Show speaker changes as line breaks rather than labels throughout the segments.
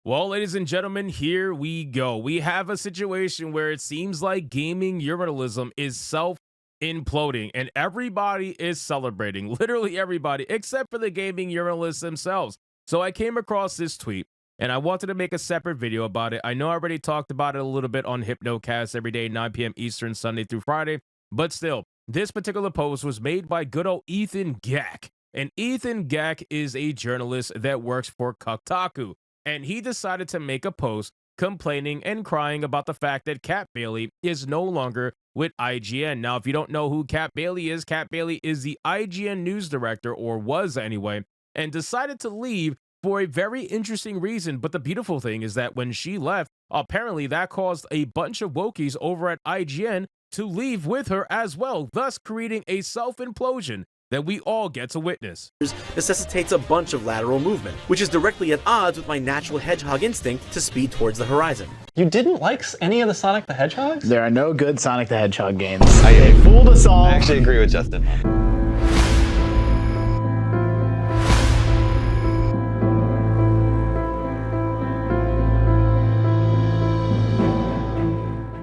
Well, ladies and gentlemen, here we go. We have a situation where it seems like gaming journalism is self-imploding and everybody is celebrating, literally everybody, except for the gaming journalists themselves. So I came across this tweet and I wanted to make a separate video about it. I know I already talked about it a little bit on Hypnocast every day, 9 p.m. Eastern, Sunday through Friday, but still, this particular post was made by good old Ethan Gack. And Ethan Gack is a journalist that works for Kotaku. And he decided to make a post complaining and crying about the fact that Kat Bailey is no longer with IGN. Now, if you don't know who Kat Bailey is the IGN news director, or was anyway, and decided to leave for a very interesting reason. But the beautiful thing is that when she left, apparently that caused a bunch of wokies over at IGN to leave with her as well, thus creating a self-implosion that we all get to witness.
Necessitates a bunch of lateral movement, which is directly at odds with my natural hedgehog instinct to speed towards the horizon.
You didn't like any of the Sonic the Hedgehogs?
There are no good Sonic the Hedgehog games. They fooled us all.
I actually agree with Justin.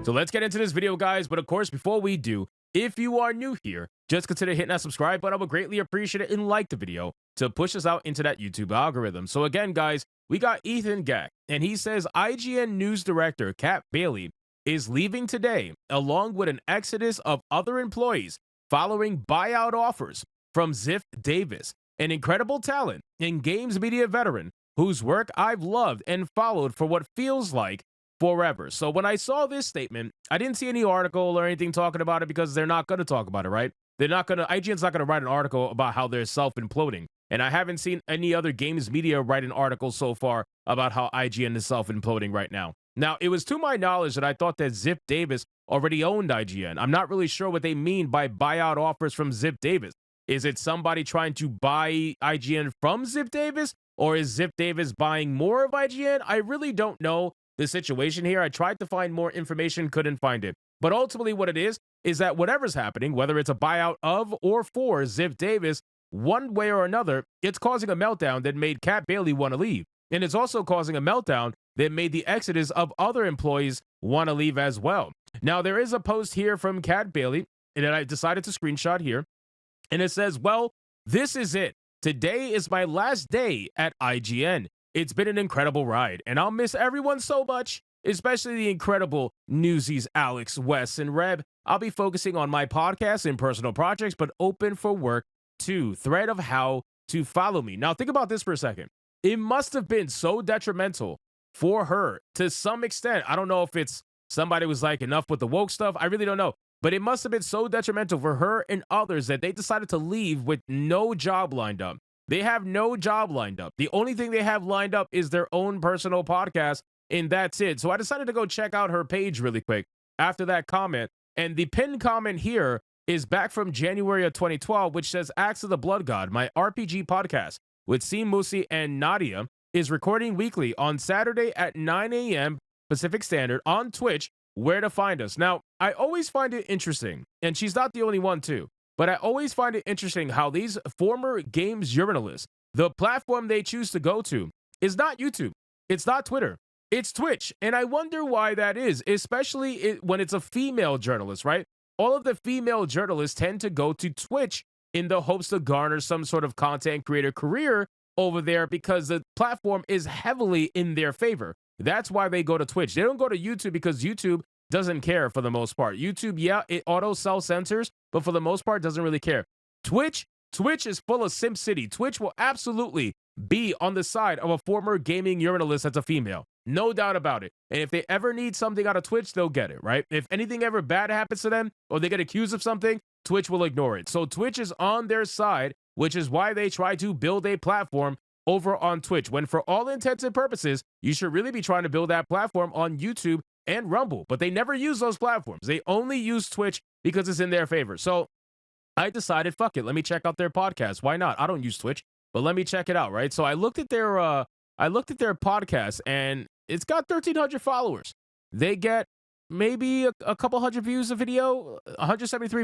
So let's get into this video, guys. But of course, before we do, if you are new here, just consider hitting that subscribe button. I would greatly appreciate it, and like the video to push us out into that YouTube algorithm. So again, guys, we got Ethan Gack, and he says IGN news director Kat Bailey is leaving today, along with an exodus of other employees following buyout offers from Ziff Davis, an incredible talent and games media veteran whose work I've loved and followed for what feels like forever. So when I saw this statement, I didn't see any article or anything talking about it, because they're not going to talk about it, right? IGN's not going to write an article about how they're self-imploding. And I haven't seen any other games media write an article so far about how IGN is self-imploding right now. Now, it was to my knowledge that I thought that Ziff Davis already owned IGN. I'm not really sure what they mean by buyout offers from Ziff Davis. Is it somebody trying to buy IGN from Ziff Davis? Or is Ziff Davis buying more of IGN? I really don't know the situation here. I tried to find more information, couldn't find it. But ultimately what it is that whatever's happening, whether it's a buyout of or for Ziff Davis, one way or another, it's causing a meltdown that made Kat Bailey want to leave. And it's also causing a meltdown that made the exodus of other employees want to leave as well. Now, there is a post here from Kat Bailey that I decided to screenshot here. And it says, well, this is it. Today is my last day at IGN. It's been an incredible ride, and I'll miss everyone so much, especially the incredible Newsies, Alex, Wes, and Reb. I'll be focusing on my podcast and personal projects, but open for work too. Thread of how to follow me. Now, think about this for a second. It must have been so detrimental for her to some extent. I don't know if it's somebody was like, enough with the woke stuff. I really don't know. But it must have been so detrimental for her and others that they decided to leave with no job lined up. They have no job lined up. The only thing they have lined up is their own personal podcast, and that's it. So I decided to go check out her page really quick after that comment. And the pinned comment here is back from January of 2012, which says, Axe of the Blood God, my RPG podcast with C. Musi and Nadia, is recording weekly on Saturday at 9 a.m. Pacific Standard on Twitch. Where to find us. Now, I always find it interesting, and she's not the only one too, but I always find it interesting how these former games journalists, the platform they choose to go to is not YouTube, it's not Twitter, it's Twitch. And I wonder why that is, especially when it's a female journalist, right? All of the female journalists tend to go to Twitch in the hopes to garner some sort of content creator career over there, because the platform is heavily in their favor. That's why they go to Twitch. They don't go to YouTube because YouTube doesn't care for the most part. YouTube, yeah, it auto self-censors, but for the most part, doesn't really care. Twitch is full of Sim City. Twitch will absolutely be on the side of a former gaming journalist that's a female. No doubt about it. And if they ever need something out of Twitch, they'll get it, right? If anything ever bad happens to them or they get accused of something, Twitch will ignore it. So Twitch is on their side, which is why they try to build a platform over on Twitch, when for all intents and purposes, you should really be trying to build that platform on YouTube and Rumble. But they never use those platforms. They only use Twitch because it's in their favor. So I decided, fuck it, let me check out their podcast. Why not? I don't use Twitch, but let me check it out, right? So I looked at their podcast, and it's got 1,300 followers. They get maybe a couple hundred views a video, 173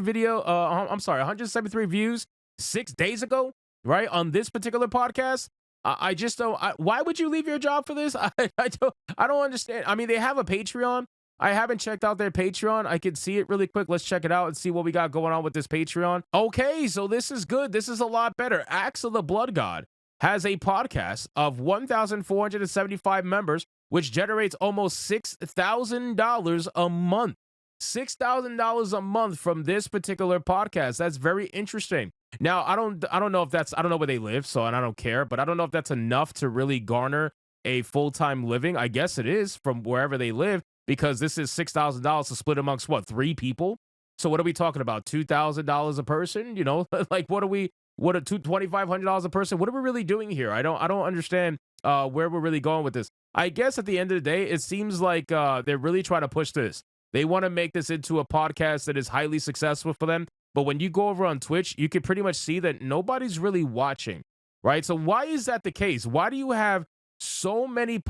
views 6 days ago, right, on this particular podcast. I just don't. Why would you leave your job for this? I don't understand. I mean, they have a Patreon. I haven't checked out their Patreon. I can see it really quick. Let's check it out and see what we got going on with this Patreon. Okay, so this is good. This is a lot better. Axe of the Blood God has a podcast of 1,475 members, which generates almost $6,000 a month. $6,000 a month from this particular podcast. That's very interesting. Now, I don't know if that's, I don't know where they live, so, and I don't care, but I don't know if that's enough to really garner a full-time living. I guess it is from wherever they live, because this is $6,000 to split amongst what, 3 people? So what are we talking about? $2,000 a person? You know, like what $2,500 a person? What are we really doing here? I don't understand where we're really going with this. I guess at the end of the day, it seems like they're really trying to push this. They want to make this into a podcast that is highly successful for them. But when you go over on Twitch, you can pretty much see that nobody's really watching, right? So why is that the case? Why do you have so many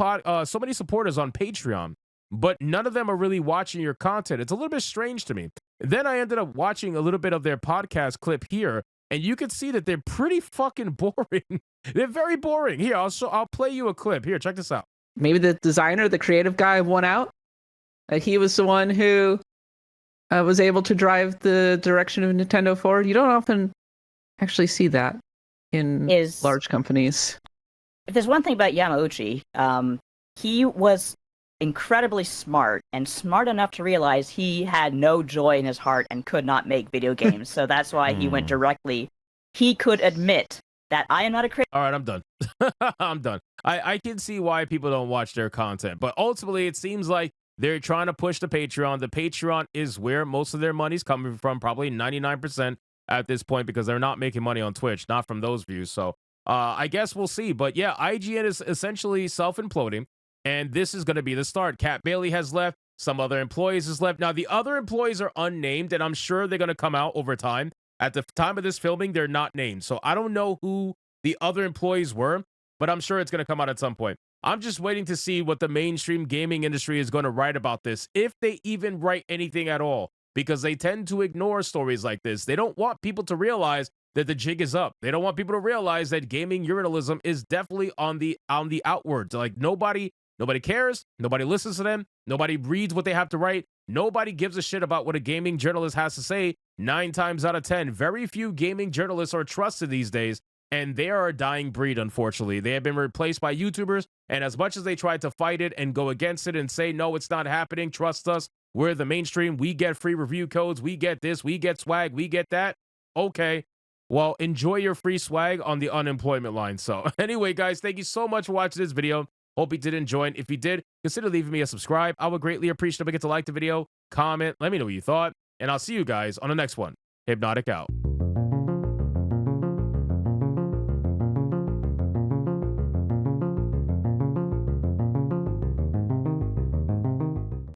supporters on Patreon, but none of them are really watching your content? It's a little bit strange to me. Then I ended up watching a little bit of their podcast clip here, and you can see that they're pretty fucking boring. They're very boring. Here, I'll play you a clip. Here, check this out.
Maybe the designer, the creative guy won out. He was the one who was able to drive the direction of Nintendo forward. You don't often actually see that in large companies.
If there's one thing about Yamauchi, he was incredibly smart, and smart enough to realize he had no joy in his heart and could not make video games. So that's why he went directly. He could admit that I am not a creator.
All right, I'm done. I'm done. I can see why people don't watch their content, but ultimately it seems like they're trying to push the Patreon. The Patreon is where most of their money's coming from, probably 99% at this point, because they're not making money on Twitch, not from those views. So I guess we'll see. But yeah, IGN is essentially self-imploding, and this is going to be the start. Kat Bailey has left. Some other employees has left. Now, the other employees are unnamed, and I'm sure they're going to come out over time. At the time of this filming, they're not named. So I don't know who the other employees were, but I'm sure it's going to come out at some point. I'm just waiting to see what the mainstream gaming industry is going to write about this, if they even write anything at all, because they tend to ignore stories like this. They don't want people to realize that the jig is up. They don't want people to realize that gaming journalism is definitely on the outwards. Like nobody cares. Nobody listens to them. Nobody reads what they have to write. Nobody gives a shit about what a gaming journalist has to say. 9 times out of 10, very few gaming journalists are trusted these days. And they are a dying breed, unfortunately. They have been replaced by YouTubers, and as much as they try to fight it and go against it and say, no, it's not happening, trust us, we're the mainstream, we get free review codes, we get this, we get swag, we get that. Okay, well, enjoy your free swag on the unemployment line. So anyway, guys, thank you so much for watching this video. Hope you did enjoy it. If you did, consider leaving me a subscribe. I would greatly appreciate if you get to like the video, comment, let me know what you thought, and I'll see you guys on the next one. Hypnotic out.